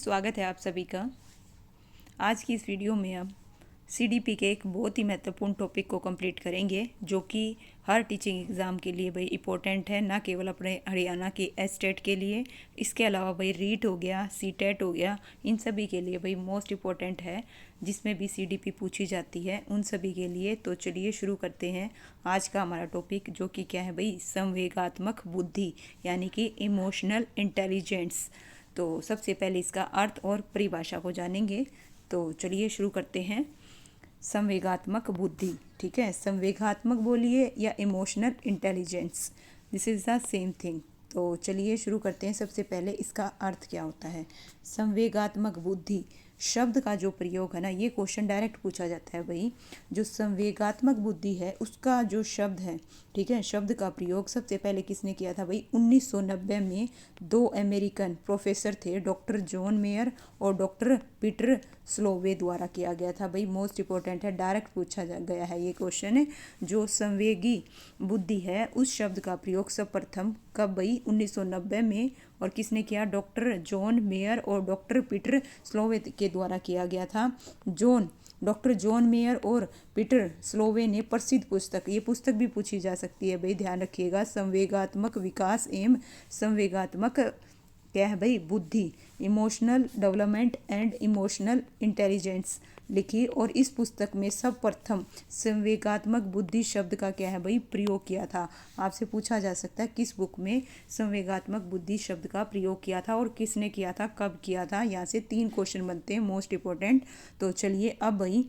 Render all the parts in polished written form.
स्वागत है आप सभी का। आज की इस वीडियो में हम सीडीपी के एक बहुत ही महत्वपूर्ण टॉपिक को कंप्लीट करेंगे, जो कि हर टीचिंग एग्ज़ाम के लिए भाई इम्पोर्टेंट है, ना केवल अपने हरियाणा के एस्टेट के लिए। इसके अलावा भाई रीट हो गया, सीटेट हो गया, इन सभी के लिए भाई मोस्ट इम्पोर्टेंट है, जिसमें भी सीडीपी पूछी जाती है उन सभी के लिए। तो चलिए शुरू करते हैं आज का हमारा टॉपिक, जो कि क्या है भाई, संवेगात्मक बुद्धि यानी कि इमोशनल इंटेलिजेंस। तो सबसे पहले इसका अर्थ और परिभाषा को जानेंगे। तो चलिए शुरू करते हैं। संवेगात्मक बुद्धि, ठीक है, संवेगात्मक बोलिए या emotional intelligence, this is the same thing. तो चलिए शुरू करते हैं। सबसे पहले इसका अर्थ क्या होता है। संवेगात्मक बुद्धि शब्द का जो प्रयोग है ना, ये क्वेश्चन डायरेक्ट पूछा जाता है भाई। जो संवेगात्मक बुद्धि है उसका जो शब्द है, ठीक है, शब्द का प्रयोग सबसे पहले किसने किया था भाई, 1990 में दो अमेरिकन प्रोफेसर थे, डॉक्टर जॉन मेयर और डॉक्टर पीटर स्लोवे द्वारा किया गया था भाई। मोस्ट इंपॉर्टेंट है, डायरेक्ट पूछा गया है ये क्वेश्चन है। जो संवेगी बुद्धि है उस शब्द का प्रयोग सर्वप्रथम कब भाई, 1990 में, और किसने किया, डॉक्टर जॉन मेयर और डॉक्टर पीटर स्लोवे के द्वारा किया गया था। डॉक्टर जॉन मेयर और पीटर स्लोवे ने प्रसिद्ध पुस्तक, ये पुस्तक भी पूछी जा सकती है भाई, ध्यान रखिएगा, संवेगात्मक विकास एवं संवेगात्मक क्या है भाई, बुद्धि, emotional development and emotional intelligence लिखी। और इस पुस्तक में सर्वप्रथम संवेगात्मक बुद्धि शब्द का क्या है भाई, प्रयोग किया था। आपसे पूछा जा सकता है किस बुक में संवेगात्मक बुद्धि शब्द का प्रयोग किया था और किसने किया था, कब किया था। यहाँ से 3 क्वेश्चन बनते हैं मोस्ट इंपॉर्टेंट। तो चलिए अब भाई,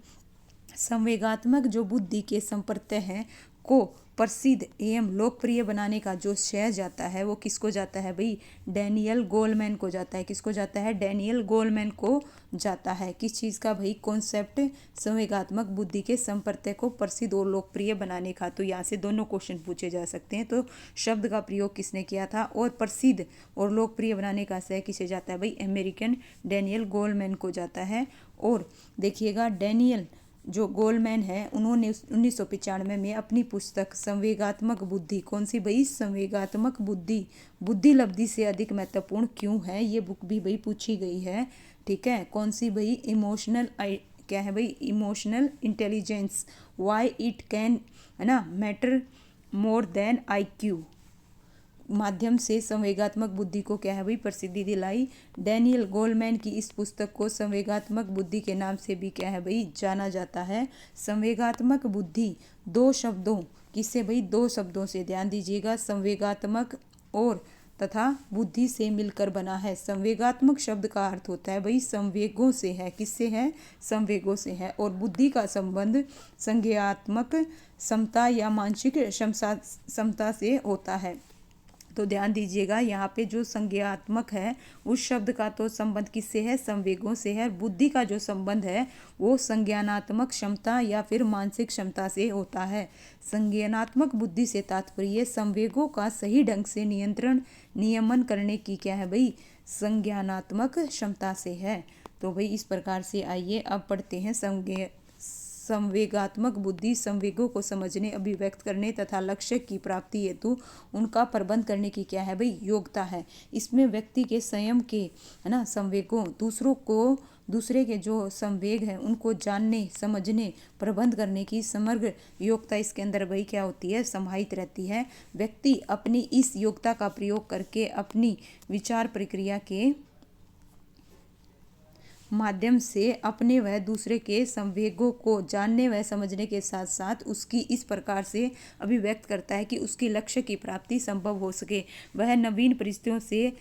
संवेगात्मक जो बुद्धि के संप्रत्यय हैं को प्रसिद्ध एवं लोकप्रिय बनाने का जो श्रेय जाता है वो किसको जाता है भाई, डैनियल गोलमैन को जाता है। किसको जाता है, डैनियल गोलमैन को जाता है। किस चीज़ का भाई, कॉन्सेप्ट, संवेगात्मक बुद्धि के संप्रत्यय को प्रसिद्ध और लोकप्रिय बनाने का। तो यहाँ से दोनों क्वेश्चन पूछे जा सकते हैं। तो शब्द का प्रयोग किसने किया था और प्रसिद्ध और लोकप्रिय बनाने का श्रेय किसे जाता है भाई, अमेरिकन डैनियल गोलमैन को जाता है। और देखिएगा, डैनियल जो गोलमैन है उन्होंने 1995 में अपनी पुस्तक संवेगात्मक बुद्धि, कौन सी भाई, संवेगात्मक बुद्धि, बुद्धि लब्धि से अधिक महत्वपूर्ण क्यों है, ये बुक भी भाई पूछी गई है, ठीक है। कौन सी भाई, इमोशनल क्या है भाई, emotional intelligence, why it can, है ना, मैटर मोर देन IQ माध्यम से संवेगात्मक बुद्धि को क्या है भाई, प्रसिद्धि दिलाई। डैनियल गोलमैन की इस पुस्तक को संवेगात्मक बुद्धि के नाम से भी क्या है भाई, जाना जाता है। संवेगात्मक बुद्धि दो शब्दों, किससे भाई, दो शब्दों से, ध्यान दीजिएगा, संवेगात्मक और तथा बुद्धि से मिलकर बना है। संवेगात्मक शब्द का अर्थ होता है भाई संवेगों से है, किससे है, संवेगों से है। और बुद्धि का संबंध संज्ञात्मक क्षमता या मानसिक क्षमता से होता है। तो ध्यान दीजिएगा, यहाँ पे जो संज्ञात्मक है उस शब्द का तो संबंध किससे है, संवेगों से है। बुद्धि का जो संबंध है वो संज्ञानात्मक क्षमता या फिर मानसिक क्षमता से होता है। संज्ञानात्मक बुद्धि से तात्पर्य संवेगों का सही ढंग से नियमन करने की क्या है भाई, संज्ञानात्मक क्षमता से है। तो भाई इस प्रकार से आइए अब पढ़ते हैं। संवेगात्मक बुद्धि संवेगों को समझने, अभिव्यक्त करने तथा लक्ष्य की प्राप्ति हेतु उनका प्रबंध करने की क्या है भाई, योग्यता है। इसमें व्यक्ति के स्वयं के, है ना, संवेगों, दूसरे के जो संवेग हैं उनको जानने, समझने, प्रबंध करने की समग्र योग्यता इसके अंदर भाई क्या होती है, समाहित रहती है। व्यक्ति अपनी इस योग्यता का प्रयोग करके अपनी विचार प्रक्रिया के माध्यम से अपने व दूसरे के संवेगों को जानने व समझने के साथ साथ उसकी इस प्रकार से अभिव्यक्त करता है कि उसकी लक्ष्य की प्राप्ति संभव हो सके, वह नवीन परिस्थितियों से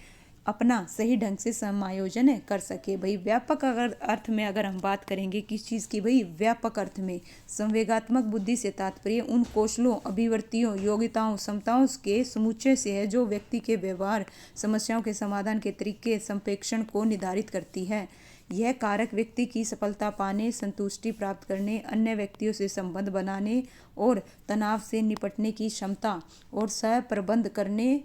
अपना सही ढंग से समायोजन कर सके। भाई व्यापक अगर अर्थ में अगर हम बात करेंगे किस चीज़ की भाई, व्यापक अर्थ में संवेगात्मक बुद्धि से तात्पर्य उन कौशलों, अभिवृत्तियों, योग्यताओं, क्षमताओं के समुच्चय से है जो व्यक्ति के व्यवहार, समस्याओं के समाधान के तरीके, संप्रेषण को निर्धारित करती है। यह कारक व्यक्ति की सफलता पाने, संतुष्टि प्राप्त करने, अन्य व्यक्तियों से संबंध बनाने और तनाव से निपटने की क्षमता और सह प्रबंध करने,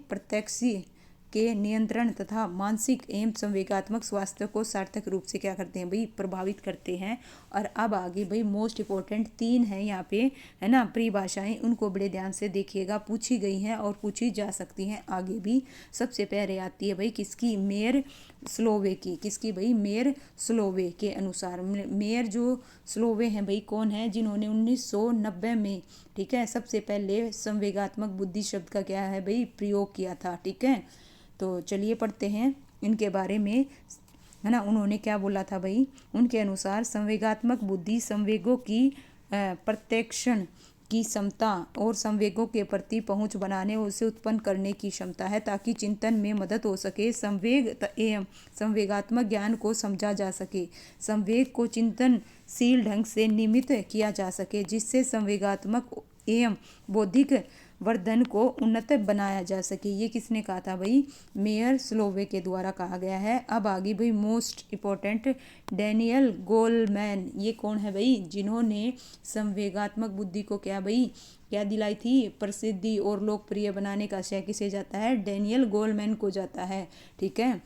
के नियंत्रण तथा मानसिक एवं संवेगात्मक स्वास्थ्य को सार्थक रूप से क्या करते हैं भाई, प्रभावित करते हैं। और अब आगे भाई मोस्ट इम्पोर्टेंट 3 है यहाँ पे, है ना, परिभाषाएं, उनको बड़े ध्यान से देखिएगा, पूछी गई हैं और पूछी जा सकती हैं आगे भी। सबसे पहले आती है भाई किसकी, मेयर स्लोवे की। किसकी भाई, मेयर स्लोवे के अनुसार। मेयर जो स्लोवे हैं भाई कौन है, जिन्होंने 1990 में, ठीक है, सबसे पहले संवेगात्मक बुद्धि शब्द का क्या है भाई, प्रयोग किया था। ठीक है, तो चलिए पढ़ते हैं इनके बारे में, है ना। उन्होंने क्या बोला था भाई, उनके अनुसार संवेगात्मक बुद्धि संवेगों की प्रत्यक्षण की क्षमता और संवेगों के प्रति पहुंच बनाने और उसे उत्पन्न करने की क्षमता है, ताकि चिंतन में मदद हो सके, संवेग एवं संवेगात्मक ज्ञान को समझा जा सके, संवेग को चिंतनशील ढंग से निमित किया जा सके, जिससे संवेगात्मक एवं बौद्धिक वर्धन को उन्नत बनाया जा सके। ये किसने कहा था भाई, मेयर स्लोवे के द्वारा कहा गया है। अब आगे भाई मोस्ट इम्पोर्टेंट, डैनियल गोलमैन। ये कौन है भाई, जिन्होंने संवेगात्मक बुद्धि को क्या भाई, क्या दिलाई थी, प्रसिद्धि और लोकप्रिय बनाने का श्रेय किसे जाता है, डैनियल गोलमैन को जाता है। ठीक है,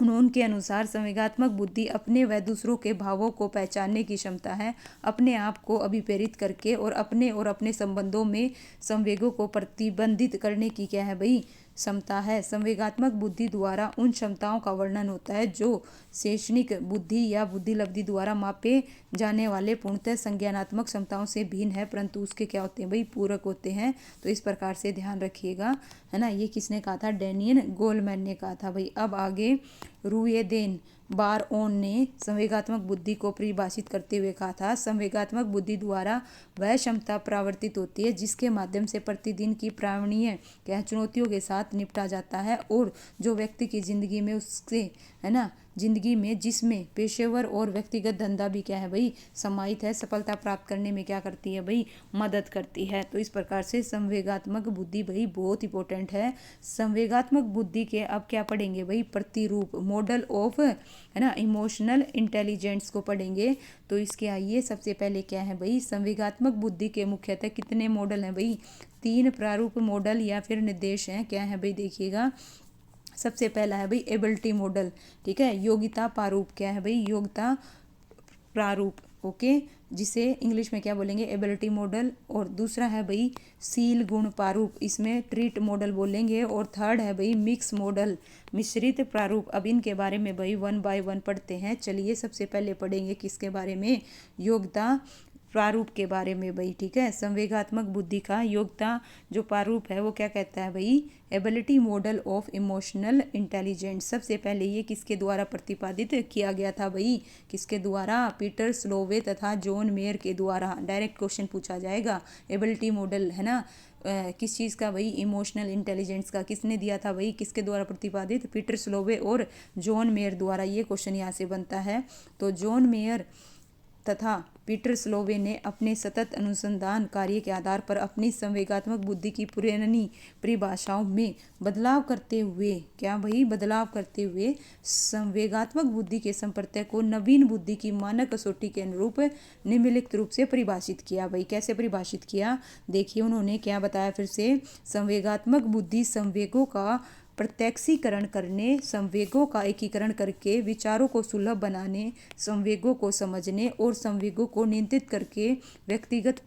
उनके अनुसार संवेगात्मक बुद्धि अपने व दूसरों के भावों को पहचानने की क्षमता है, अपने आप को अभिप्रेरित करके और अपने संबंधों में संवेगों को प्रतिबंधित करने की क्या है भाई, क्षमता है। संवेगात्मक बुद्धि द्वारा उन क्षमताओं का वर्णन होता है जो शैक्षणिक बुद्धि या बुद्धिलब्धि द्वारा मापे जाने वाले पूर्णतः संज्ञानात्मक क्षमताओं से भिन्न है, परंतु उसके क्या होते हैं भाई, पूरक होते हैं। तो इस प्रकार से ध्यान रखिएगा, है ना। ये किसने कहा था, डैनियल गोलमैन ने कहा था भाई। अब आगे रूएदेन बारओन ने संवेगात्मक बुद्धि को परिभाषित करते हुए कहा था, संवेगात्मक बुद्धि द्वारा वह क्षमता प्रावर्तित होती है जिसके माध्यम से प्रतिदिन की प्राणीय क्या चुनौतियों के साथ निपटा जाता है, और जो व्यक्ति की जिंदगी में उससे, है ना, जिंदगी में जिसमें पेशेवर और व्यक्तिगत धंधा भी क्या है भाई, समाहित है, सफलता प्राप्त करने में क्या करती है भाई, मदद करती है। तो इस प्रकार से संवेगात्मक बुद्धि भाई बहुत इंपॉर्टेंट है। संवेगात्मक बुद्धि के अब क्या पढ़ेंगे भाई, प्रतिरूप, मॉडल ऑफ, है ना, इमोशनल इंटेलिजेंस को पढ़ेंगे। तो इसके आइए सबसे पहले क्या है भाई, संवेगात्मक बुद्धि के मुख्यतः कितने मॉडल हैं भाई, 3 प्रारूप मॉडल या फिर निर्देश हैं। क्या है भाई, देखिएगा, सबसे पहला है भाई एबिलिटी मॉडल। ठीक है, योग्यता प्रारूप, क्या है भाई, योग्यता प्रारूप, ओके, जिसे इंग्लिश में क्या बोलेंगे, एबिलिटी मॉडल। और दूसरा है भाई शील गुण प्रारूप, इसमें ट्रीट मॉडल बोलेंगे। और थर्ड है भाई मिक्स मॉडल, मिश्रित प्रारूप। अब इनके बारे में भाई 1 बाय 1 पढ़ते हैं। चलिए सबसे पहले पढ़ेंगे किसके बारे में, योग्यता प्रारूप के बारे में भाई। ठीक है, संवेगात्मक बुद्धि का योग्यता जो प्रारूप है वो क्या कहता है भाई, ability model of emotional intelligence. सबसे पहले ये किसके द्वारा प्रतिपादित किया गया था भाई, किसके द्वारा, पीटर स्लोवे तथा जॉन मेयर के द्वारा। डायरेक्ट क्वेश्चन पूछा जाएगा, एबिलिटी मॉडल, है ना, किस चीज़ का भाई, इमोशनल इंटेलिजेंस का। किसने दिया था भाई, किसके द्वारा प्रतिपादित, पीटर स्लोवे और जॉन मेयर द्वारा। ये क्वेश्चन यहाँ से बनता है। तो जॉन मेयर तथा पीटर स्लोवे ने अपने सतत अनुसंधान कार्य के आधार पर अपनी संवेगात्मक बुद्धि की पुरानी परिभाषाओं में बदलाव करते हुए, क्या भाई, बदलाव करते हुए संवेगात्मक बुद्धि के संप्रत्यय को नवीन बुद्धि की मानक कसौटी के अनुरूप निम्नलिखित रूप से परिभाषित किया। भाई कैसे परिभाषित किया, देखिए उन्होंने क्या बताया फिर से, संवेगात्मक बुद्धि संवेगों का प्रत्यक्षीकरण करने, संवेगों का एकीकरण करके विचारों को सुलभ बनाने, संवेगों को समझने और संवेगों को नियंत्रित करके व्यक्तिगत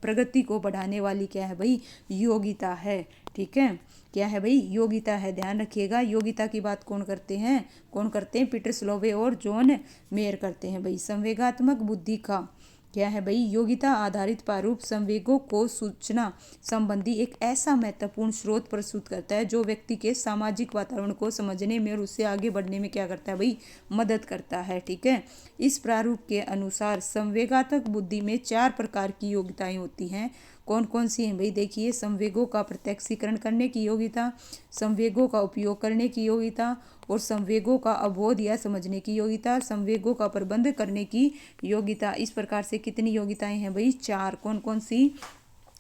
प्रगति को बढ़ाने वाली क्या है भाई, योग्यता है। ठीक है, क्या है भाई, योग्यता है। ध्यान रखिएगा, योग्यता की बात कौन करते हैं, पीटर स्लोवे और जॉन मेयर करते हैं भाई। संवेगात्मक बुद्धि का क्या है भाई, योग्यता आधारित प्रारूप संवेगों को सूचना संबंधी एक ऐसा महत्वपूर्ण स्रोत प्रस्तुत करता है जो व्यक्ति के सामाजिक वातावरण को समझने में और उससे आगे बढ़ने में क्या करता है भाई, मदद करता है। ठीक है, इस प्रारूप के अनुसार संवेगात्मक बुद्धि में 4 प्रकार की योग्यताएं होती हैं। कौन कौन सी हैं भाई, देखिए, संवेगों का प्रत्यक्षीकरण करने की योग्यता, संवेगों का उपयोग करने की योग्यता, और संवेगों का अवबोध या समझने की योग्यता, संवेगों का प्रबंध करने की योग्यता। इस प्रकार से कितनी योग्यताएं हैं भाई, 4। कौन कौन सी,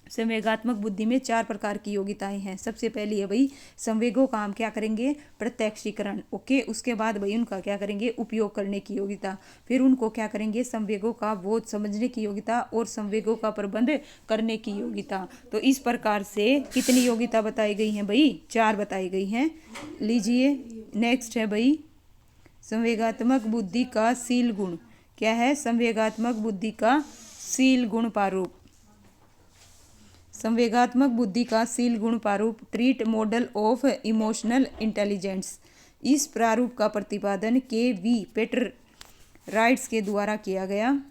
संवेगात्मक बुद्धि में 4 प्रकार की योग्यताएं हैं। सबसे पहली है भाई संवेगों का हम क्या करेंगे, प्रत्यक्षीकरण। ओके, उसके बाद भाई उनका क्या करेंगे, उपयोग करने की योग्यता। फिर उनको क्या करेंगे, संवेगों का बोध समझने की योग्यता और संवेगों का प्रबंध करने की योग्यता। तो इस प्रकार से कितनी योग्यता बताई गई हैं भाई, 4 बताई गई हैं। लीजिए नेक्स्ट है भाई संवेगात्मक बुद्धि का शील गुण। क्या है, संवेगात्मक बुद्धि का शील गुण प्रारूप। संवेगात्मक बुद्धि का शील गुण प्रारूप treat model of emotional intelligence. इस प्रारूप का प्रतिपादन के.वी. पेटराइट्स के द्वारा किया गया।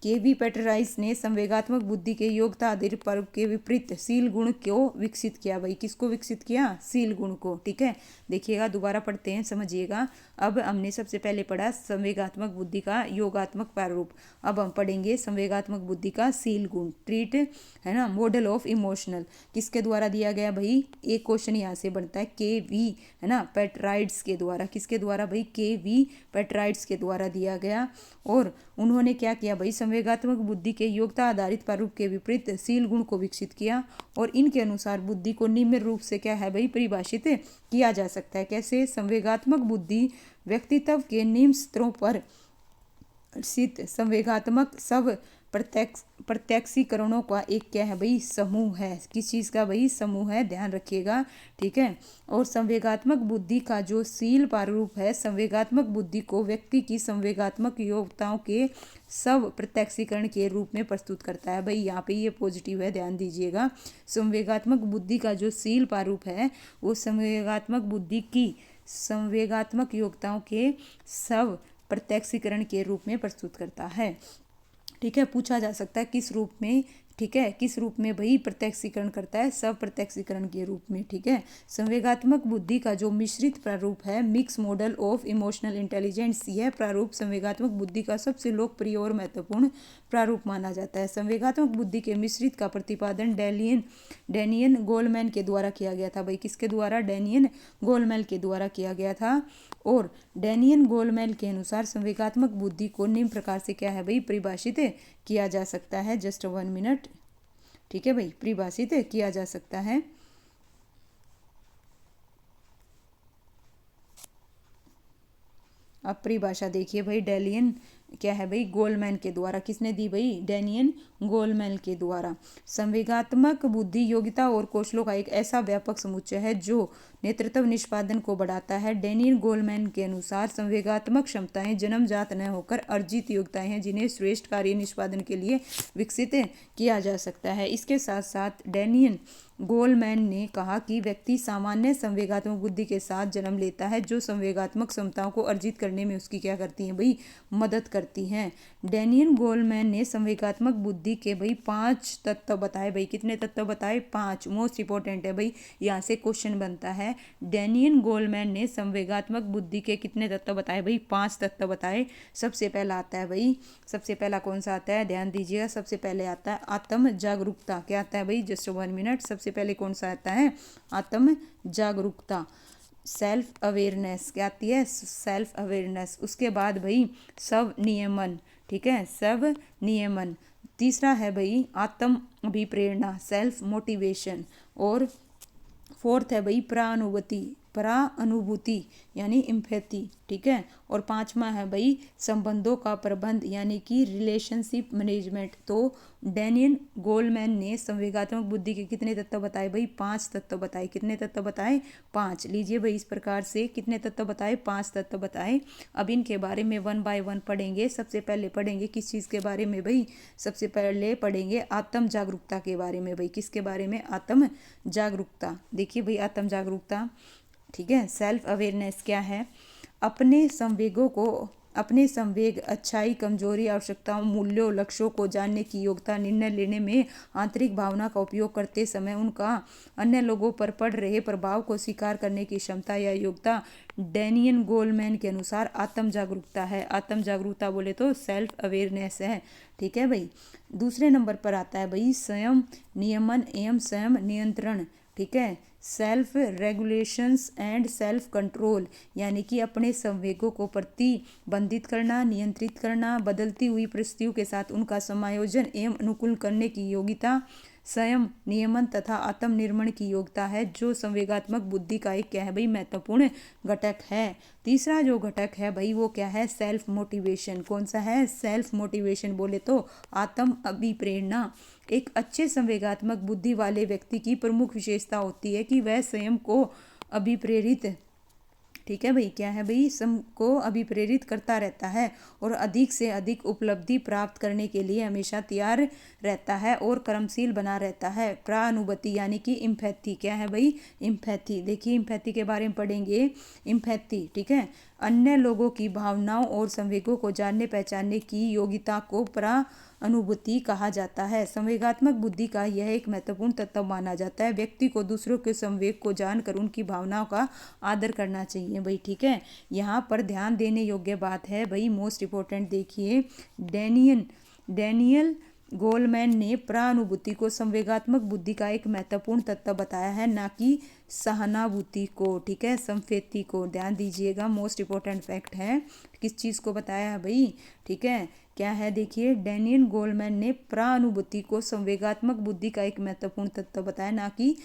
के.वी. पेटराइट्स ने संवेगात्मक बुद्धि के योग्यता आधारित प्रारूप के विपरीत शील गुण को विकसित किया। भाई किसको विकसित किया, शील गुण को। ठीक है, देखिएगा दोबारा पढ़ते हैं, समझिएगा। अब हमने सबसे पहले पढ़ा संवेगात्मक बुद्धि का योगात्मक प्रारूप। अब हम पढ़ेंगे संवेगात्मक बुद्धि का शील गुण, ट्रीट है ना, मॉडल ऑफ इमोशनल। किसके द्वारा दिया गया भाई, एक क्वेश्चन यहाँ से बनता है, के.वी. है ना पेटराइट्स के द्वारा। किसके द्वारा भाई, के.वी. पेटराइट्स के द्वारा दिया गया। और उन्होंने क्या किया भाई, संवेगात्मक बुद्धि के योग्यता आधारित प्रारूप के विपरीत शील गुण को विकसित किया। और इनके अनुसार बुद्धि को निम्न रूप से क्या है भाई, परिभाषित किया जा सकता है। कैसे, संवेगात्मक बुद्धि व्यक्तित्व के निम्न स्तरों पर स्थित संवेगात्मक सब प्रत्यक्षीकरणों का एक क्या है भाई, समूह है। किस चीज़ का भाई, समूह है, ध्यान रखिएगा। ठीक है, और संवेगात्मक बुद्धि का जो शील प्रारूप है, संवेगात्मक बुद्धि को व्यक्ति की संवेगात्मक योग्यताओं के सब प्रत्यक्षीकरण के रूप में प्रस्तुत करता है। भाई यहाँ पे ये पॉजिटिव है, ध्यान दीजिएगा। संवेगात्मक बुद्धि का जो शील प्रारूप है वो संवेगात्मक बुद्धि की संवेगात्मक योग्यताओं के सब प्रत्यक्षीकरण के रूप में प्रस्तुत करता है। ठीक है, पूछा जा सकता है किस रूप में। ठीक है, किस रूप में भाई प्रत्यक्षीकरण करता है, सब प्रत्यक्षीकरण के रूप में। ठीक है, संवेगात्मक बुद्धि का जो मिश्रित प्रारूप है, mix model of emotional intelligence, यह प्रारूप संवेगात्मक बुद्धि का सबसे लोकप्रिय और महत्वपूर्ण प्रारूप माना जाता है। संवेगात्मक बुद्धि के मिश्रित का प्रतिपादन डैनियल गोलमैन के द्वारा किया गया था। भाई किसके द्वारा, डैनियल गोलमैन के द्वारा किया गया था। और डैनियल गोलमैन के अनुसार संवेगात्मक बुद्धि को निम्न प्रकार से क्या है भाई, परिभाषित किया जा सकता है। Just 1 minute. ठीक है भाई, परिभाषित किया जा सकता है। अब परिभाषा देखिए भाई, डैनियल क्या है भाई, गोलमैन के द्वारा। किसने दी भाई, डैनियल गोलमैन के द्वारा। संवेगात्मक बुद्धि योग्यता और कौशलों का एक ऐसा व्यापक समुच्चय है जो नेतृत्व निष्पादन को बढ़ाता है। डैनियल गोलमैन के अनुसार संवेगात्मक क्षमताएं जन्मजात न होकर अर्जित योग्यताएं हैं जिन्हें श्रेष्ठ कार्य निष्पादन के लिए विकसित किया जा सकता है। इसके साथ साथ डैनियल गोलमैन ने कहा कि व्यक्ति सामान्य संवेगात्मक बुद्धि के साथ जन्म लेता है जो संवेगात्मक क्षमताओं को अर्जित करने में उसकी क्या करती हैं भाई, मदद करती हैं। डैनियल गोलमैन ने संवेगात्मक बुद्धि के भाई 5 तत्व बताए। भाई कितने तत्व बताए, 5। मोस्ट इंपॉर्टेंट है भाई, यहाँ से क्वेश्चन बनता है। डैनियल गोलमैन ने संवेगात्मक बुद्धि के कितने तत्व बताए भाई, 5 तत्व बताए। सबसे पहला आता है भाई, सबसे पहला कौन सा आता है, ध्यान दीजिएगा। सबसे पहले आता है आत्म जागरूकता। क्या आता है भाई, जस्ट 1 मिनट। सबसे पहले कौन सा आता है, आत्म जागरूकता, सेल्फ अवेयरनेस। क्या आती है, सेल्फ अवेयरनेस। उसके बाद भाई स्व नियमन। ठीक है, स्व नियमन। तीसरा है भाई आत्म अभिप्रेरणा, सेल्फ मोटिवेशन। और फोर्थ है भाई परानुभूति यानी एम्पैथी। ठीक है, और 5वां है भाई संबंधों का प्रबंध यानी कि रिलेशनशिप मैनेजमेंट। तो डैनियल गोलमैन ने संवेगात्मक बुद्धि के कितने तत्व बताए भाई, 5 तत्व बताए। कितने तत्व बताए, 5। लीजिए भाई, इस प्रकार से कितने तत्व बताए, 5 तत्व बताए। अब इनके बारे में 1 बाय 1 पढ़ेंगे। सबसे पहले पढ़ेंगे किस चीज़ के बारे में भाई, सबसे पहले पढ़ेंगे आत्म जागरूकता के बारे में। भाई किसके बारे में, आत्म जागरूकता। देखिए भाई आत्म जागरूकता, ठीक है। सेल्फ अवेयरनेस क्या है, अपने संवेग, अच्छाई, कमजोरी, आवश्यकताओं, मूल्यों, लक्ष्यों को जानने की योग्यता, निर्णय लेने में आंतरिक भावना का उपयोग करते समय उनका अन्य लोगों पर पड़ रहे प्रभाव को स्वीकार करने की क्षमता या योग्यता डैनियल गोलमैन के अनुसार आत्म जागरूकता है। आत्म जागरूकता बोले तो सेल्फ अवेयरनेस है। ठीक है भाई। दूसरे नंबर पर आता है भाई स्वयं नियमन एवं स्वयं नियंत्रण। ठीक है, self regulations and self control, यानी कि अपने संवेगों को प्रतिबंधित करना, नियंत्रित करना, बदलती हुई परिस्थितियों के साथ उनका समायोजन एवं अनुकूल करने की योग्यता स्वयं नियमन तथा आत्मनिर्माण की योग्यता है, जो संवेगात्मक बुद्धि का एक क्या है भाई महत्वपूर्ण घटक है। तीसरा जो घटक है भाई वो क्या है, सेल्फ मोटिवेशन। कौन सा है, सेल्फ मोटिवेशन बोले तो आत्म अभिप्रेरणा। एक अच्छे संवेगात्मक बुद्धि वाले व्यक्ति की प्रमुख विशेषता होती है कि वह स्वयं को अभिप्रेरित, ठीक है भाई, क्या है भाई, को अभिप्रेरित करता रहता है और अधिक से अधिक उपलब्धि प्राप्त करने के लिए हमेशा तैयार रहता है और कर्मशील बना रहता है। प्रानुभूति यानी कि इम्पैथी, क्या है भाई, इम्पैथी। देखिए इम्पैथी के बारे में पढ़ेंगे। इम्पैथी, ठीक है, अन्य लोगों की भावनाओं और संवेगों को जानने पहचानने की योग्यता को अनुभूति कहा जाता है। संवेगात्मक बुद्धि का यह एक महत्वपूर्ण तत्व माना जाता है। व्यक्ति को दूसरों के संवेग को जानकर उनकी भावनाओं का आदर करना चाहिए भाई, ठीक है। यहाँ पर ध्यान देने योग्य बात है भाई, मोस्ट इम्पोर्टेंट, देखिए डैनियल गोलमैन ने प्रानुभूति को संवेगात्मक बुद्धि का एक महत्वपूर्ण तत्व बताया है, ना कि सहानुभूति को, ठीक है, संवेदी को। ध्यान दीजिएगा, मोस्ट इम्पोर्टेंट फैक्ट है। किस चीज़ को बताया है भाई, ठीक है, क्या है, देखिए डैनियल गोलमैन ने प्रानुभूति को संवेगात्मक बुद्धि का एक महत्वपूर्ण तत्व बताया, ना कि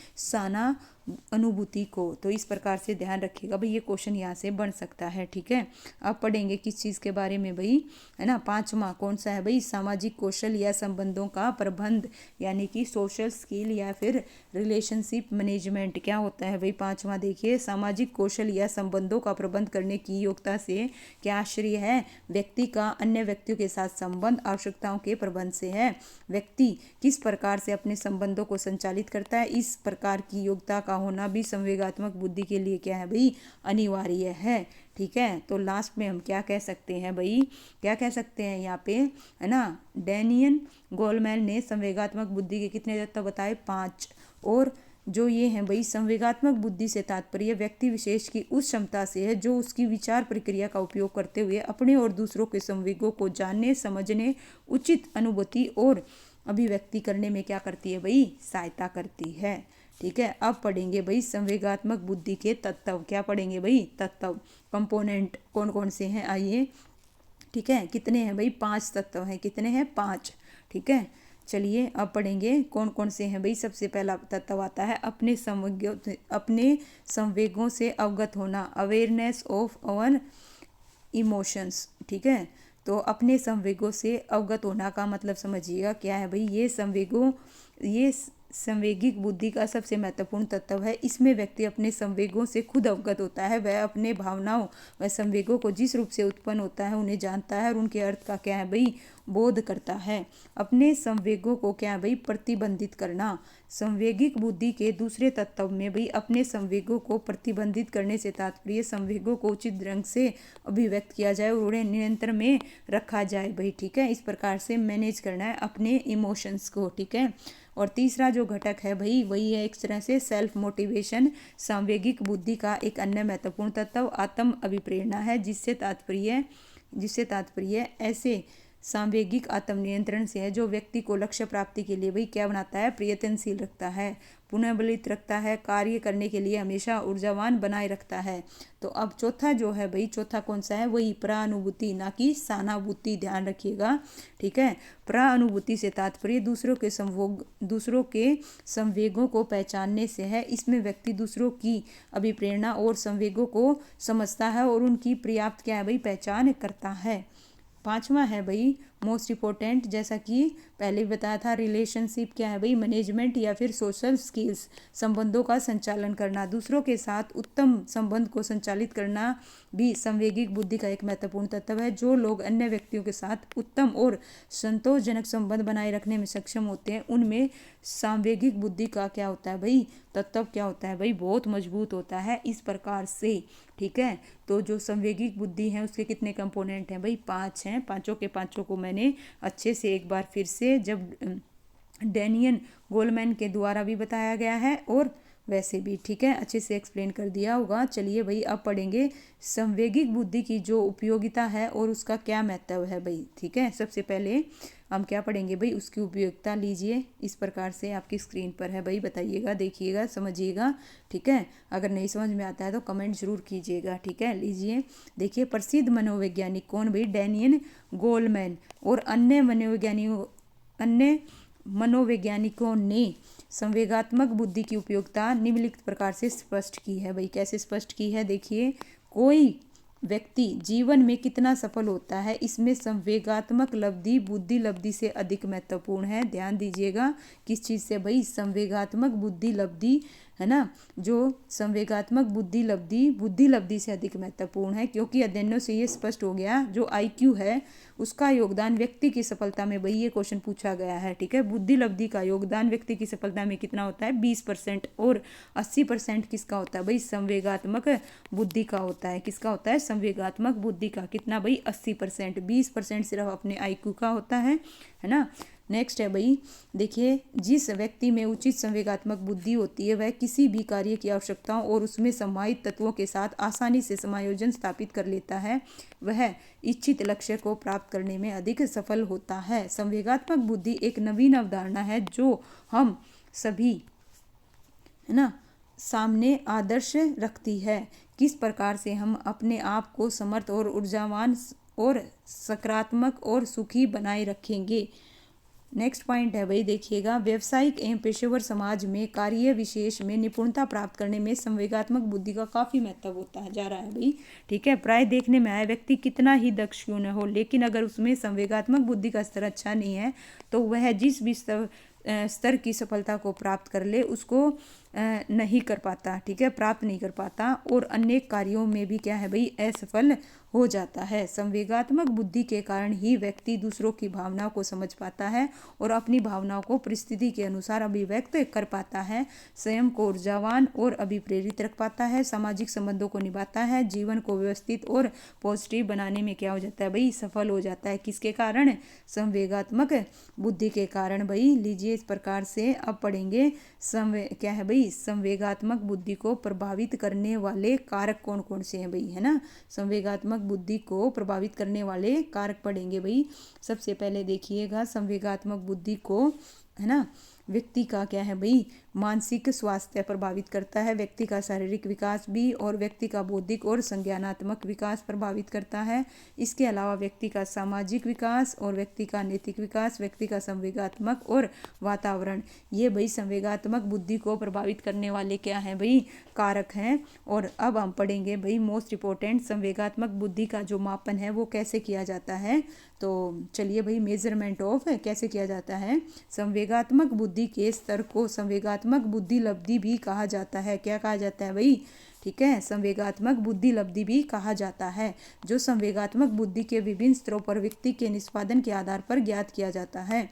अनुभूति को। तो इस प्रकार से ध्यान रखिएगा भाई, ये क्वेश्चन यहाँ से बन सकता है, ठीक है। अब पढ़ेंगे किस चीज़ के बारे में भाई, है ना, पांचवा कौन सा है भाई, सामाजिक कौशल या संबंधों का प्रबंध, यानी कि सोशल स्किल या फिर रिलेशनशिप मैनेजमेंट। क्या होता है भाई पांचवा, देखिए सामाजिक कौशल या संबंधों का प्रबंध करने की योग्यता से क्या आश्रय है, व्यक्ति का अन्य व्यक्तियों के साथ संबंध आवश्यकताओं के प्रबंध से है। व्यक्ति किस प्रकार से अपने संबंधों को संचालित करता है, इस प्रकार की योग्यता का होना भी संवेगात्मक बुद्धि के लिए क्या है भाई, अनिवार्य है, ठीक है। तो लास्ट में हम क्या कह सकते हैं भाई, क्या कह सकते हैं यहाँ पे, है ना, डैनियल गोलमैन ने संवेगात्मक बुद्धि के कितने तत्व बताए, 5। और जो ये हैं भाई, संवेगात्मक बुद्धि से तात्पर्य व्यक्ति विशेष की उस क्षमता से है जो उसकी विचार प्रक्रिया का उपयोग करते हुए अपने और दूसरों के संवेगों को जानने, समझने, उचित अनुभूति और अभिव्यक्ति करने में क्या करती है भाई, सहायता करती है, ठीक है। अब पढ़ेंगे भाई संवेगात्मक बुद्धि के तत्व। क्या पढ़ेंगे भाई, तत्व, कंपोनेंट कौन कौन से हैं, आइए, ठीक है। कितने हैं भाई, 5 तत्व हैं। कितने हैं, 5, ठीक है। चलिए अब पढ़ेंगे कौन कौन से हैं भाई। सबसे पहला तत्व आता है अपने संवेगों से अवगत होना, अवेयरनेस ऑफ आवर इमोशंस, ठीक है। तो अपने संवेगों से अवगत होना का मतलब समझिएगा क्या है भाई, ये संवेगिक बुद्धि का सबसे महत्वपूर्ण तत्व है। इसमें व्यक्ति अपने संवेगों से खुद अवगत होता है, वह अपने भावनाओं व संवेगों को जिस रूप से उत्पन्न होता है उन्हें जानता है और उनके अर्थ का क्या है भाई, बोध करता है। अपने संवेगों को क्या है भाई, प्रतिबंधित करना। संवेगिक बुद्धि के दूसरे तत्व में भाई अपने संवेगों को प्रतिबंधित करने से तात्पर्य संवेगों को उचित ढंग से अभिव्यक्त किया जाए और उन्हें नियंत्रण में रखा जाए भाई, ठीक है। इस प्रकार से मैनेज करना है अपने इमोशंस को, ठीक है। और तीसरा जो घटक है भाई वही है एक तरह से सेल्फ मोटिवेशन। सांवेगिक बुद्धि का एक अन्य महत्वपूर्ण तत्व आत्म अभिप्रेरणा है, जिससे तात्पर्य ऐसे सांवेगिक आत्मनियंत्रण से है जो व्यक्ति को लक्ष्य प्राप्ति के लिए भाई क्या बनाता है, प्रयत्नशील रखता है, पुनर्बलित रखता है, कार्य करने के लिए हमेशा ऊर्जावान बनाए रखता है। तो अब चौथा जो है भाई, चौथा कौन सा है, वही प्रानुभूति, ना कि सहानुभूति, ध्यान रखिएगा, ठीक है। प्रानुभूति से तात्पर्य दूसरों के संवेगों को पहचानने से है। इसमें व्यक्ति दूसरों की अभिप्रेरणा और संवेगों को समझता है और उनकी पर्याप्त क्या है भाई, पहचान करता है। पांचवा है भाई मोस्ट इम्पोर्टेंट, जैसा कि पहले भी बताया था, रिलेशनशिप क्या है भाई, मैनेजमेंट या फिर सोशल स्किल्स, संबंधों का संचालन करना, दूसरों के साथ उत्तम संबंध को संचालित करना भी संवेगिक बुद्धि का एक महत्वपूर्ण तत्व है। जो लोग अन्य व्यक्तियों के साथ उत्तम और संतोषजनक संबंध बनाए रखने में सक्षम होते हैं उनमें सांवेगिक बुद्धि का क्या होता है भाई, तत्व क्या होता है भाई, बहुत मजबूत होता है। इस प्रकार से, ठीक है। तो जो संवेगिक बुद्धि है उसके कितने कंपोनेंट हैं भाई, 5 हैं। पांचों के पांचों को मैंने अच्छे से एक बार फिर से जब डैनियल गोलमैन के द्वारा भी बताया गया है और वैसे भी, ठीक है, अच्छे से एक्सप्लेन कर दिया होगा। चलिए भाई अब पढ़ेंगे संवेगिक बुद्धि की जो उपयोगिता है और उसका क्या महत्व है भाई, ठीक है। सबसे पहले हम क्या पढ़ेंगे भाई, उसकी उपयोगिता लीजिए, इस प्रकार से आपकी स्क्रीन पर है भाई, बताइएगा, देखिएगा, समझिएगा, ठीक है। अगर नहीं समझ में आता है तो कमेंट जरूर कीजिएगा, ठीक है। लीजिए देखिए, प्रसिद्ध मनोवैज्ञानिक कौन भाई, डैनियल गोलमैन और अन्य मनोवैज्ञानिकों ने संवेगात्मक बुद्धि की उपयोगिता निम्नलिखित प्रकार से स्पष्ट की है। भाई कैसे स्पष्ट की है, देखिए, कोई व्यक्ति जीवन में कितना सफल होता है इसमें संवेगात्मक लब्धि बुद्धि लब्धि से अधिक महत्वपूर्ण है। ध्यान दीजिएगा, किस चीज़ से भाई, संवेगात्मक बुद्धि लब्धि, है ना, जो संवेगात्मक बुद्धि लब्धि से अधिक महत्वपूर्ण है, क्योंकि अध्ययनों से ये स्पष्ट हो गया जो IQ है उसका योगदान व्यक्ति की सफलता में, भाई ये क्वेश्चन पूछा गया है, ठीक है। बुद्धि लब्धि का योगदान व्यक्ति की सफलता में कितना होता है, 20%, और 80% किसका होता है भाई, संवेगात्मक बुद्धि का होता है। किसका होता है, संवेगात्मक बुद्धि का। कितना भाई, 80%, 20% सिर्फ अपने IQ का होता है ना। नेक्स्ट है भाई, देखिए, जिस व्यक्ति में उचित संवेगात्मक बुद्धि होती है वह किसी भी कार्य की आवश्यकताओं और उसमें समाहित तत्वों के साथ आसानी से समायोजन स्थापित कर लेता है, वह इच्छित लक्ष्य को प्राप्त करने में अधिक सफल होता है। संवेगात्मक बुद्धि एक नवीन अवधारणा है जो हम सभी, है ना, सामने आदर्श रखती है। किस प्रकार से हम अपने आप को समर्थ और ऊर्जावान और सकारात्मक और सुखी बनाए रखेंगे। नेक्स्ट पॉइंट है भाई, देखिएगा, व्यवसायिक एवं पेशेवर समाज में कार्य विशेष में निपुणता प्राप्त करने में संवेगात्मक बुद्धि का काफ़ी महत्व होता है जा रहा है भाई, ठीक है। प्राय देखने में आया व्यक्ति कितना ही दक्ष क्यों न हो, लेकिन अगर उसमें संवेगात्मक बुद्धि का स्तर अच्छा नहीं है तो वह जिस भी स्तर की सफलता को प्राप्त कर ले उसको नहीं कर पाता, ठीक है, प्राप्त नहीं कर पाता, और अन्य कार्यों में भी क्या है भाई, असफल हो जाता है। संवेगात्मक बुद्धि के कारण ही व्यक्ति दूसरों की भावनाओं को समझ पाता है और अपनी भावनाओं को परिस्थिति के अनुसार अभिव्यक्त कर पाता है, स्वयं को ऊर्जावान और अभिप्रेरित रख पाता है, सामाजिक संबंधों को निभाता है, जीवन को व्यवस्थित और पॉजिटिव बनाने में क्या हो जाता है भाई, सफल हो जाता है। किसके कारण, संवेगात्मक बुद्धि के कारण। भाई लीजिए, इस प्रकार से अब पढ़ेंगे क्या है भाई, संवेगात्मक बुद्धि को प्रभावित करने वाले कारक कौन कौन से हैं भाई, है ना। संवेगात्मक बुद्धि को प्रभावित करने वाले कारक पढ़ेंगे भाई। सबसे पहले देखिएगा, संवेगात्मक बुद्धि को, है ना, व्यक्ति का क्या है भाई, मानसिक स्वास्थ्य प्रभावित करता है, व्यक्ति का शारीरिक विकास भी, और व्यक्ति का बौद्धिक और संज्ञानात्मक विकास प्रभावित करता है। इसके अलावा व्यक्ति का सामाजिक विकास और व्यक्ति का नैतिक विकास, व्यक्ति का संवेगात्मक और वातावरण, ये भाई संवेगात्मक बुद्धि को प्रभावित करने वाले क्या हैं भाई, कारक हैं। और अब हम पढ़ेंगे भाई मोस्ट इंपॉर्टेंट, संवेगात्मक बुद्धि का जो मापन है वो कैसे किया जाता है। तो चलिए भाई, मेजरमेंट ऑफ कैसे किया जाता है। संवेगात्मक बुद्धि के स्तर को संवेगात्मक बुद्धि लब्धि भी कहा जाता है। क्या कहा जाता है भाई, ठीक है, संवेगात्मक बुद्धि लब्धि भी कहा जाता है, जो संवेगात्मक बुद्धि के विभिन्न स्तरों पर व्यक्ति के निष्पादन के आधार पर ज्ञात किया जाता है।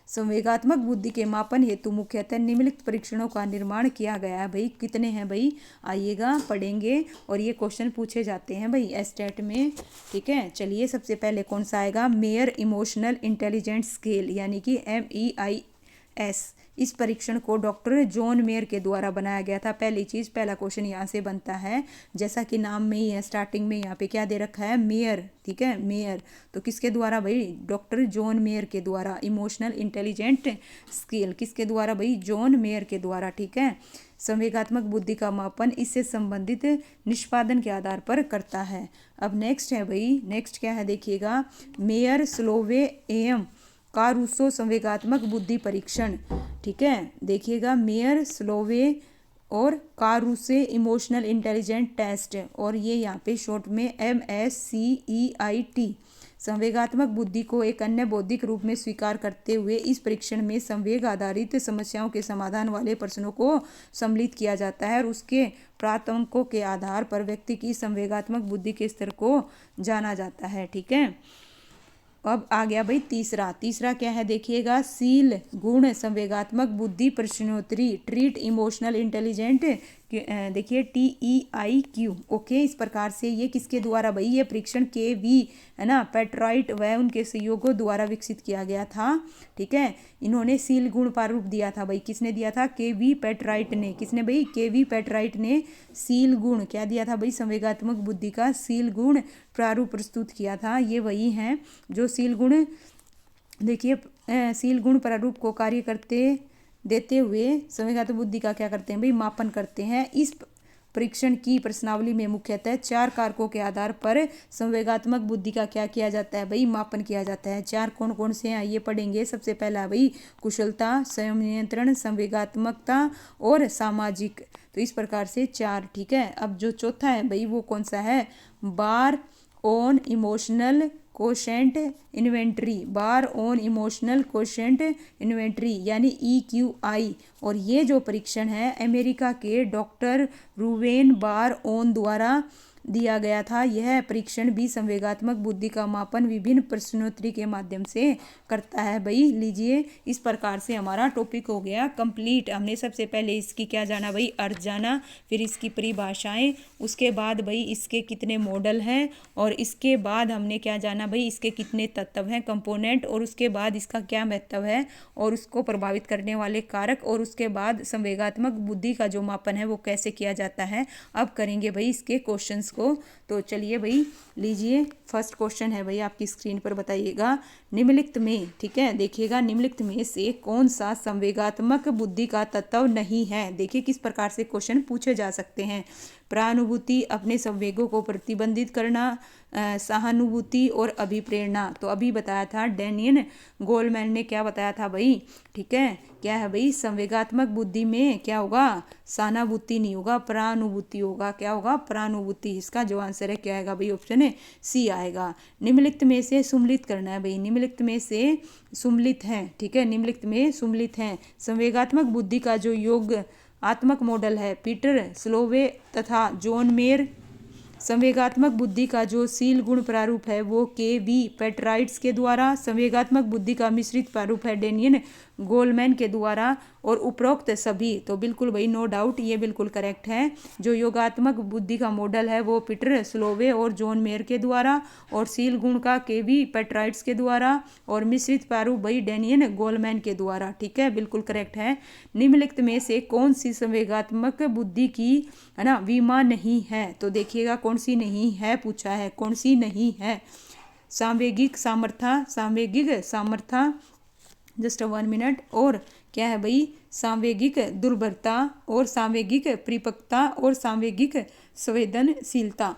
संवेगात्मक बुद्धि के मापन हेतु मुख्यतः निम्नलिखित परीक्षणों का निर्माण किया गया है। भाई कितने हैं भाई, आइएगा पढ़ेंगे, और ये क्वेश्चन पूछे जाते हैं भाई एस्टेट में, ठीक है। चलिए, सबसे पहले कौन सा आएगा, मेयर इमोशनल इंटेलिजेंस स्केल, यानी कि MEIS। इस परीक्षण को डॉक्टर जॉन मेयर के द्वारा बनाया गया था। पहली चीज़, पहला क्वेश्चन यहाँ से बनता है, जैसा कि नाम में ही है, स्टार्टिंग में यहाँ पे क्या दे रखा है, मेयर, ठीक है, मेयर। तो किसके द्वारा भाई, डॉक्टर जॉन मेयर के द्वारा। इमोशनल इंटेलिजेंट स्केल किसके द्वारा भाई, जॉन मेयर के द्वारा, ठीक है। संवेगात्मक बुद्धि का मापन इससे संबंधित निष्पादन के आधार पर करता है। अब नेक्स्ट है भाई, नेक्स्ट क्या है देखिएगा, मेयर स्लोवे एवं कारूसो संवेगात्मक बुद्धि परीक्षण, ठीक है। देखिएगा, मेयर स्लोवे और कारूसे इमोशनल इंटेलिजेंट टेस्ट, और ये यहाँ पे शॉर्ट में MSCEIT। संवेगात्मक बुद्धि को एक अन्य बौद्धिक रूप में स्वीकार करते हुए इस परीक्षण में संवेग आधारित समस्याओं के समाधान वाले प्रश्नों को सम्मिलित किया जाता है, और उसके प्राप्त अंकों के आधार पर व्यक्ति की संवेगात्मक बुद्धि के स्तर को जाना जाता है, ठीक है। अब आ गया भाई तीसरा क्या है देखिएगा, सील गुण संवेगात्मक बुद्धि प्रश्नोत्तरी, ट्रीट इमोशनल इंटेलिजेंट, देखिए TEIQ, ओके। इस प्रकार से ये किसके द्वारा भाई, ये परीक्षण KV, है ना, पेट्राइट व उनके सहयोगियों द्वारा विकसित किया गया था, ठीक है। इन्होंने सील गुण प्रारूप दिया था भाई, किसने दिया था, KV पेट्राइट ने। किसने भाई, KV पेट्राइट ने सील गुण क्या दिया था भाई, संवेगात्मक बुद्धि का सील गुण प्रारूप प्रस्तुत किया था। ये वही हैं जो सील गुण, देखिए, सील गुण प्रारूप को कार्य करते देते हुए संवेगात्मक बुद्धि का क्या करते हैं भाई, मापन करते हैं। इस परीक्षण की प्रश्नावली में मुख्यतः 4 कारकों के आधार पर संवेगात्मक बुद्धि का क्या किया जाता है भाई, मापन किया जाता है। 4 कौन कौन से हैं ये पढ़ेंगे। सबसे पहला भाई कुशलता, स्वयं नियंत्रण, संवेगात्मकता और सामाजिक। तो इस प्रकार से 4, ठीक है। अब जो चौथा है भाई वो कौन सा है, bar on emotional quotient inventory, bar on emotional quotient inventory यानी EQI। और ये जो परीक्षण है अमेरिका के डॉक्टर रूवेन बार ऑन द्वारा दिया गया था। यह परीक्षण भी संवेगात्मक बुद्धि का मापन विभिन्न प्रश्नोत्तरी के माध्यम से करता है भाई। लीजिए, इस प्रकार से हमारा टॉपिक हो गया कंप्लीट। हमने सबसे पहले इसकी क्या जाना भाई, अर्थ जाना, फिर इसकी परिभाषाएं, उसके बाद भाई इसके कितने मॉडल हैं, और इसके बाद हमने क्या जाना भाई, इसके कितने तत्व हैं, कंपोनेंट, और उसके बाद इसका क्या महत्व है और उसको प्रभावित करने वाले कारक, और उसके बाद संवेगात्मक बुद्धि का जो मापन है वो कैसे किया जाता है। अब करेंगे भाई इसके क्वेश्चंस को। तो चलिए भाई, लीजिए फर्स्ट क्वेश्चन है भाई आपकी स्क्रीन पर, बताइएगा निम्नलिखित में, ठीक है, देखिएगा निम्नलिखित में से कौन सा संवेगात्मक बुद्धि का तत्व नहीं है। देखिए किस प्रकार से क्वेश्चन पूछे जा सकते हैं। प्रानुभूति, अपने संवेगों को प्रतिबंधित करना, सहानुभूति और अभिप्रेरणा। तो अभी बताया था डैनियल गोलमैन ने, क्या बताया था भाई, ठीक है, क्या है भाई, संवेगात्मक बुद्धि में क्या होगा, सहानुभूति नहीं होगा, प्रानुभूति होगा। क्या होगा, प्रानुभूति। इसका जो आंसर है क्या आएगा भाई, ऑप्शन है सी आएगा। निम्नलिखित में से सुम्मिलित करना है भाई, निम्नलिखित में से सुम्मिलित है, ठीक है, निम्नलिखित में सुम्मिलित है। संवेगात्मक बुद्धि का जो योग आत्मक मॉडल है पीटर स्लोवे तथा जॉन मेयर। संवेगात्मक बुद्धि का जो सील गुण प्रारूप है वो KV पेट्राइट्स के द्वारा। संवेगात्मक बुद्धि का मिश्रित प्रारूप है डैनियल गोलमैन के द्वारा। और उपरोक्त सभी, तो बिल्कुल भाई नो डाउट ये बिल्कुल करेक्ट है। जो योगात्मक बुद्धि का मॉडल है वो पीटर स्लोवे और जॉन मेयर के द्वारा, और सील गुण का KV पेट्राइट्स के द्वारा, और मिश्रित प्रारूप भाई डैनियल गोलमैन के द्वारा, ठीक है, बिल्कुल करेक्ट है। निम्नलिखित में से कौन सी संवेगात्मक बुद्धि की, है ना, विमा नहीं है। तो देखिएगा कौन सी नहीं है पूछा है, कौन सी नहीं है। सांवेगिक सामर्थ्य, सांवेगिक सामर्थ्य, जस्ट 1 मिनट। और क्या है भाई, सांवेगिक दुर्बलता, और सांवेगिक परिपक्वता, और सांवेगिक संवेदनशीलता।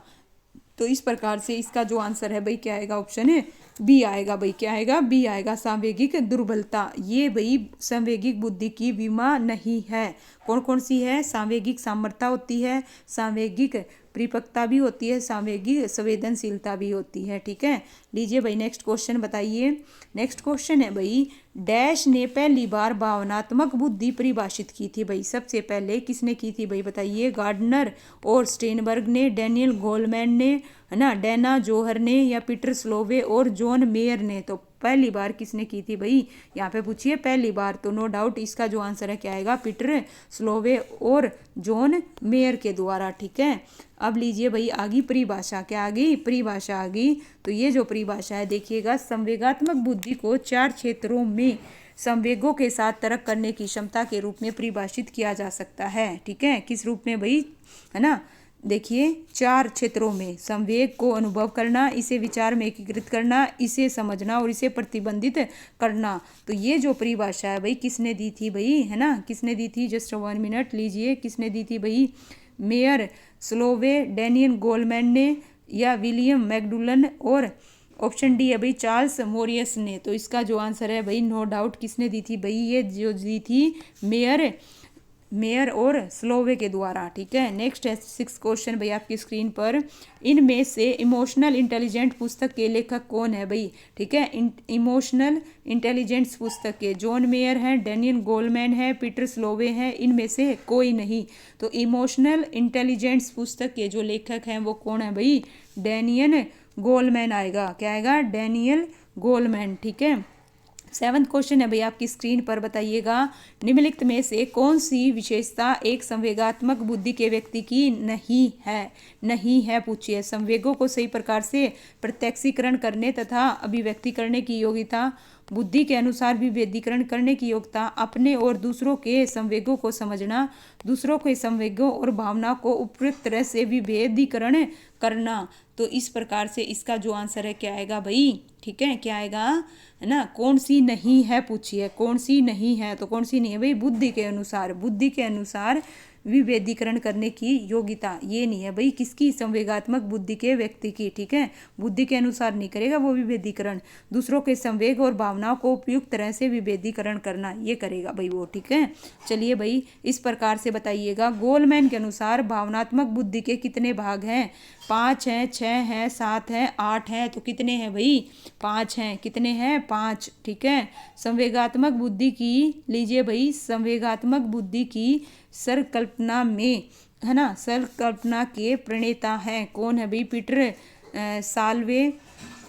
तो इस प्रकार से इसका जो आंसर है भाई क्या आएगा, ऑप्शन है बी आएगा भाई। क्या आएगा, बी आएगा, सांवेगिक दुर्बलता। ये भाई संवेगिक बुद्धि की विमा नहीं है। कौन कौन सी है, सांवेगिक सामर्थ्य होती है, सांवेगिक परिपक्वता भी होती है, सांवेगिक संवेदनशीलता भी होती है, ठीक है। लीजिए भाई नेक्स्ट क्वेश्चन बताइए। नेक्स्ट क्वेश्चन है भाई, डैश ने पहली बार भावनात्मक बुद्धि परिभाषित की थी भाई। सबसे पहले किसने की थी भाई, बताइए। गार्डनर और स्टेनबर्ग ने, डैनियल गोलमैन ने, है ना, डैना जोहर ने, या पीटर स्लोवे और जॉन मेयर ने। तो पहली बार किसने की थी भाई, यहाँ पे पूछिए पहली बार। तो नो डाउट इसका जो आंसर है क्या आएगा, पीटर स्लोवे और जॉन मेयर के द्वारा, ठीक है। अब लीजिए भाई आगे परिभाषा, क्या आ गई, परिभाषा आ गई। तो ये जो परिभाषा है देखिएगा, संवेगात्मक बुद्धि को 4 क्षेत्रों में संवेगों के साथ तर्क करने की क्षमता के रूप में परिभाषित किया जा सकता है, ठीक है। किस रूप में भाई, है ना, देखिए 4 क्षेत्रों में संवेग को अनुभव करना, इसे विचार में एकीकृत करना, इसे समझना और इसे प्रतिबंधित करना। तो ये जो परिभाषा है भाई किसने दी थी भाई, है ना, किसने दी थी, जस्ट 1 मिनट। लीजिए किसने दी थी भाई, मेयर, स्लोवे, डैनियल गोलमैन ने, या विलियम मैकडुलन, और ऑप्शन डी है भाई चार्ल्स मोरियस ने। तो इसका जो आंसर है भाई नो डाउट किसने दी थी भाई, ये जो दी थी मेयर और स्लोवे के द्वारा, ठीक है। नेक्स्ट है 6 क्वेश्चन भाई आपकी स्क्रीन पर। इनमें से इमोशनल इंटेलिजेंट पुस्तक के लेखक कौन है भाई, ठीक है। इमोशनल इंटेलिजेंस पुस्तक के जॉन मेयर हैं, डैनियल गोलमैन है, पीटर स्लोवे हैं, इनमें से कोई नहीं। तो इमोशनल इंटेलिजेंस पुस्तक के जो लेखक हैं वो कौन है भाई, डैनियल गोलमैन आएगा। क्या आएगा, डैनियल गोलमैन, ठीक है। 7th क्वेश्चन है भाई आपकी स्क्रीन पर, बताइएगा निम्नलिखित में से कौन सी विशेषता एक संवेगात्मक बुद्धि के व्यक्ति की नहीं है पूछिए। संवेगों को सही प्रकार से प्रत्यक्षीकरण करने तथा अभिव्यक्ति करने की योग्यता, बुद्धि के अनुसार विभेदीकरण करने की योग्यता, अपने और दूसरों के संवेगों को समझना, दूसरों के संवेगों और भावना को उपयुक्त तरह से विभेदीकरण करना। तो इस प्रकार से इसका जो आंसर है क्या आएगा भाई, ठीक है, क्या आएगा, है ना, कौन सी नहीं है पूछिए, कौन सी नहीं है। तो कौन सी नहीं है भाई, बुद्धि के अनुसार, बुद्धि के अनुसार विभेदीकरण करने की योग्यता, ये नहीं है भाई किसकी, संवेगात्मक बुद्धि के व्यक्ति की, ठीक है, बुद्धि के अनुसार नहीं करेगा वो विभेदीकरण। दूसरों के संवेग और भावनाओं को उपयुक्त तरह से विभेदीकरण करना, ये करेगा भाई वो, ठीक है। चलिए भाई इस प्रकार से बताइएगा, गोलमैन के अनुसार भावनात्मक बुद्धि के कितने भाग हैं? 5 हैं, 6 हैं, 7 हैं, 8 हैं, तो कितने हैं भाई? 5 हैं। कितने हैं? 5, ठीक है। संवेगात्मक बुद्धि की, लीजिए भाई, संवेगात्मक बुद्धि की संकल्पना में, है ना, संकल्पना के प्रणेता हैं कौन है भाई? पीटर साल्वे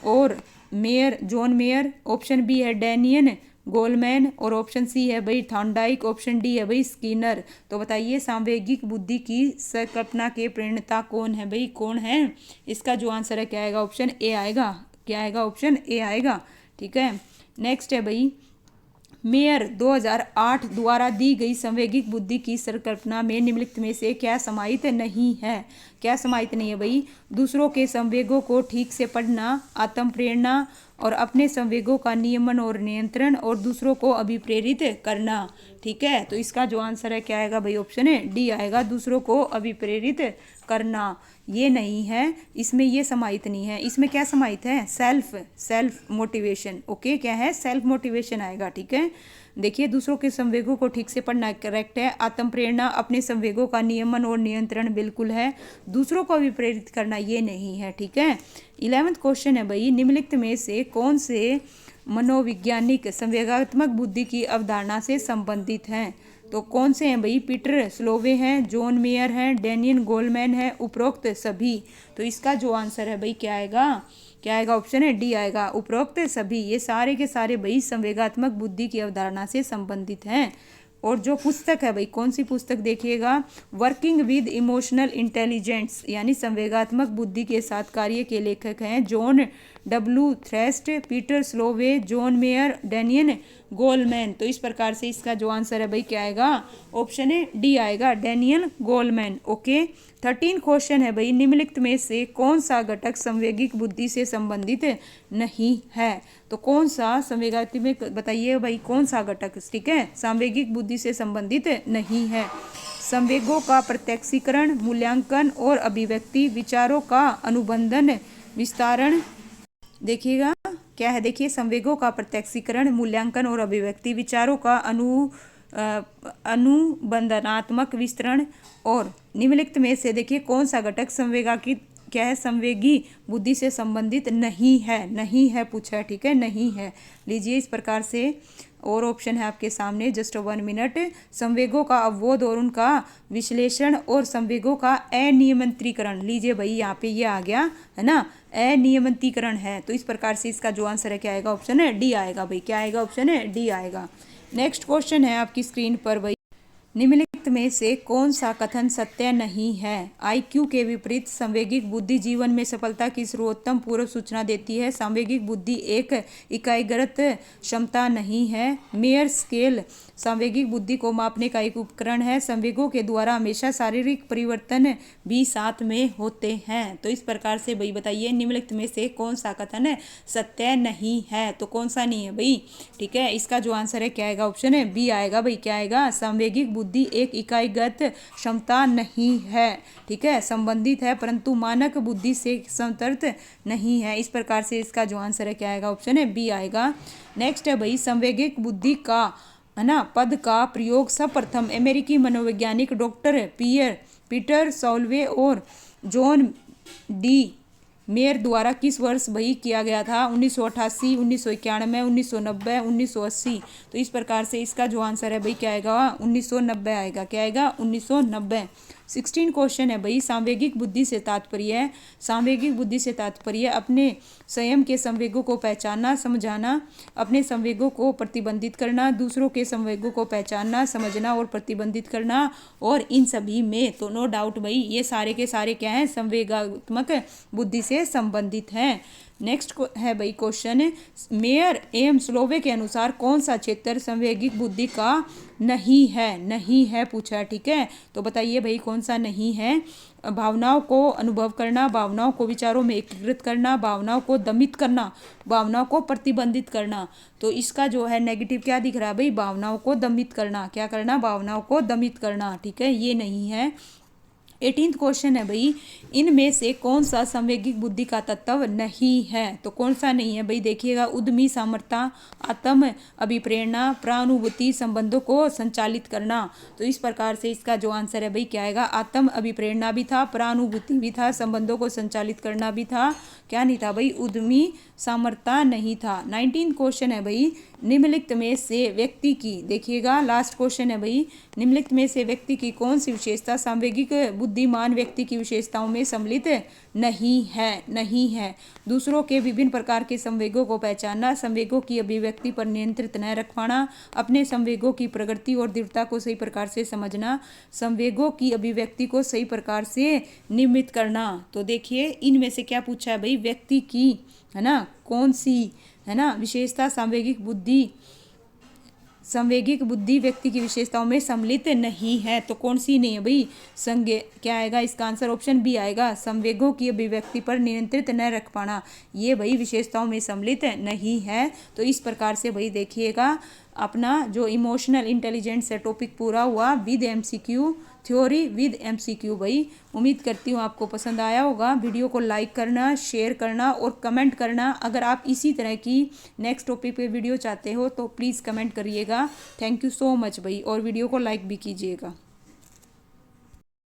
और Mayer, John Mayer. Option B है डैनियल गोलमैन और ऑप्शन सी है भाई थॉर्नडाइक, ऑप्शन डी है भाई स्किनर। तो बताइए सांवेगिक बुद्धि की संकल्पना के प्रणेता कौन है भाई? कौन है? इसका जो आंसर है क्या आएगा? ऑप्शन ए आएगा। क्या आएगा? ऑप्शन ए आएगा, ठीक है। नेक्स्ट है भाई, मेयर 2008 द्वारा दी गई संवेगिक बुद्धि की संकल्पना में निम्नलिखित में से क्या समाहित नहीं है? क्या समाहित नहीं है भाई? दूसरों के संवेगों को ठीक से पढ़ना, आत्म प्रेरणा और अपने संवेगों का नियमन और नियंत्रण और दूसरों को अभिप्रेरित करना, ठीक है। तो इसका जो आंसर है क्या आएगा भाई? ऑप्शन है डी आएगा, दूसरों को अभिप्रेरित करना। ये नहीं है, इसमें ये समाहित नहीं है। इसमें क्या समाहित है? Self motivation, okay. क्या है? सेल्फ मोटिवेशन आएगा, ठीक है। देखिए दूसरों के संवेगों को ठीक से पढ़ना करेक्ट है, आत्म प्रेरणा, अपने संवेगों का नियमन और नियंत्रण बिल्कुल है, दूसरों को भी प्रेरित करना ये नहीं है, ठीक है। 11वां क्वेश्चन है भाई, निम्नलिखित में से कौन से मनोवैज्ञानिक संवेगात्मक बुद्धि की अवधारणा से संबंधित हैं? तो कौन से हैं भाई? पीटर स्लोवे हैं, जॉन मेयर हैं, डैनियल गोलमैन है, उपरोक्त सभी। तो इसका जो आंसर है भाई क्या आएगा? क्या आएगा? ऑप्शन है डी आएगा, उपरोक्त सभी। ये सारे के सारे भाई संवेगात्मक बुद्धि की अवधारणा से संबंधित हैं। और जो पुस्तक है भाई, कौन सी पुस्तक देखिएगा? वर्किंग विद इमोशनल इंटेलिजेंस, यानी संवेगात्मक बुद्धि के साथ कार्य के लेखक हैं जॉन डब्ल्यू थ्रेस्ट, Peter Salovey, John Mayer, Daniel Goleman. तो इस प्रकार से इसका जो आंसर है भाई क्या आएगा? ऑप्शन है डी आएगा, डैनियल गोलमैन, ओके। 13 क्वेश्चन है भाई, निम्नलिखित में से कौन सा घटक संवेगिक बुद्धि से संबंधित नहीं है? तो कौन सा संवेगात्मक में बताइए भाई, कौन सा घटक, ठीक है, संवेगिक बुद्धि से संबंधित नहीं है? संवेगों का प्रत्यक्षीकरण, मूल्यांकन और अभिव्यक्ति, विचारों का अनुबंधन विस्तारण। देखिएगा क्या है, देखिए संवेगों का प्रत्यक्षीकरण, मूल्यांकन और अभिव्यक्ति, विचारों का अनुबंधनात्मक विस्तरण। और निम्नलिखित में से देखिए कौन सा घटक संवेगा की क्या है, संवेगी बुद्धि से संबंधित नहीं है? नहीं है पूछा है, ठीक है, नहीं है। लीजिए इस प्रकार से और ऑप्शन है आपके सामने, जस्ट 1 मिनट। संवेगों का अवबोध और उनका विश्लेषण और संवेगों का अनियमितीकरण। लीजिए भाई यहाँ पे ये आ गया है ना, अनियमितीकरण है। तो इस प्रकार से इसका जो आंसर है क्या आएगा? ऑप्शन है डी आएगा भाई। क्या आएगा? ऑप्शन है डी आएगा। नेक्स्ट क्वेश्चन है आपकी स्क्रीन पर भाई, निम्नलिखित में से कौन सा कथन सत्य नहीं है? आईक्यू के विपरीत संवेगिक बुद्धि जीवन में सफलता की सर्वोत्तम पूर्व सूचना देती है। सांवेगिक बुद्धि एक इकाईगत क्षमता नहीं है। मेयर स्केल सांवेगिक बुद्धि को मापने का एक उपकरण है। संवेगों के द्वारा हमेशा शारीरिक परिवर्तन भी साथ में होते हैं। तो इस प्रकार से भाई बताइए निम्नलिखित में से कौन सा कथन सत्य नहीं है? तो कौन सा नहीं है भाई? ठीक है, इसका जो आंसर है क्या आएगा? ऑप्शन है बी आएगा भाई। क्या आएगा? सांवेगिक बुद्धि एक इकाईगत क्षमता नहीं है, ठीक है, संबंधित है परंतु मानक बुद्धि से संतर्त नहीं है। इस प्रकार से इसका जो आंसर है क्या आएगा? ऑप्शन है बी आएगा। नेक्स्ट है भाई, संवेगिक बुद्धि का है ना पद का प्रयोग सर्वप्रथम अमेरिकी मनोवैज्ञानिक डॉक्टर पीटर सॉल्वे और जॉन डी मेयर द्वारा किस वर्ष भाई किया गया था? 1988, 1991, 1990, 1980। तो इस प्रकार से इसका जो आंसर है भाई क्या आएगा? 1990 आएगा। क्या आएगा? 1990। 16 क्वेश्चन है भाई, सांवेगिक बुद्धि से तात्पर्य, सांवेगिक बुद्धि से तात्पर्य अपने स्वयं के संवेगों को पहचानना, समझाना, अपने संवेगों को प्रतिबंधित करना, दूसरों के संवेगों को पहचानना, समझना और प्रतिबंधित करना। और इन सभी में तो नो डाउट भाई ये सारे के सारे क्या हैं? संवेगात्मक बुद्धि से संबंधित हैं। नेक्स्ट है भाई क्वेश्चन, मेयर एम स्लोवे के अनुसार कौन सा क्षेत्र संवेगिक बुद्धि का नहीं है? नहीं है पूछा है, ठीक है। तो बताइए भाई कौन सा नहीं है? भावनाओं को अनुभव करना, भावनाओं को विचारों में एकीकृत करना, भावनाओं को दमित करना, भावनाओं को प्रतिबंधित करना। तो इसका जो है नेगेटिव क्या दिख रहा है भाई, भावनाओं को दमित करना। क्या करना, भावनाओं को दमित करना, ठीक है, ये नहीं है। 18th क्वेश्चन है भाई, इनमें से कौन सा संवेगिक बुद्धि का तत्व नहीं है। तो कौन सा नहीं है भाई, देखिएगा, उद्यमी सामर्थ्य, आत्म अभिप्रेरणा, प्रानुभूति, संबंधों को संचालित करना। तो इस प्रकार से इसका जो आंसर है भाई क्या आएगा, आत्म अभिप्रेरणा भी था, प्रानुभूति भी था, संबंधों को संचालित करना भी था, क्या नहीं था भाई, उद्यमी सामर्थ्य नहीं था। 19th क्वेश्चन है भाई, निम्नलिखित में से व्यक्ति की, देखिएगा लास्ट क्वेश्चन है भाई, निम्नलिखित में से व्यक्ति की कौन सी विशेषता सांवेगिक बुद्धिमान व्यक्ति की विशेषताओं में सम्मिलित नहीं है। दूसरों के विभिन्न प्रकार के संवेगों को पहचानना, संवेगों की अभिव्यक्ति पर नियंत्रित न रख पाना, अपने संवेगों की प्रकृति और दृढ़ता को सही प्रकार से समझना, संवेगों की अभिव्यक्ति को सही प्रकार से नियमित करना। तो देखिए इनमें से क्या पूछा है भाई, व्यक्ति की, है ना, कौन सी, है ना, विशेषता संवेगिक बुद्धि व्यक्ति की विशेषताओं में सम्मिलित नहीं है। तो कौन सी नहीं है भाई, क्या आएगा इसका आंसर, ऑप्शन बी आएगा, संवेगों की अभिव्यक्ति पर नियंत्रित न रख पाना, ये भाई विशेषताओं में सम्मिलित नहीं है। तो इस प्रकार से भाई देखिएगा अपना जो इमोशनल इंटेलिजेंस है टॉपिक पूरा हुआ with MCQ, theory with MCQ. भाई उम्मीद करती हूँ आपको पसंद आया होगा। वीडियो को लाइक करना, शेयर करना और कमेंट करना। अगर आप इसी तरह की नेक्स्ट टॉपिक पे वीडियो चाहते हो तो प्लीज़ कमेंट करिएगा। थैंक यू सो मच भाई, और वीडियो को लाइक भी कीजिएगा।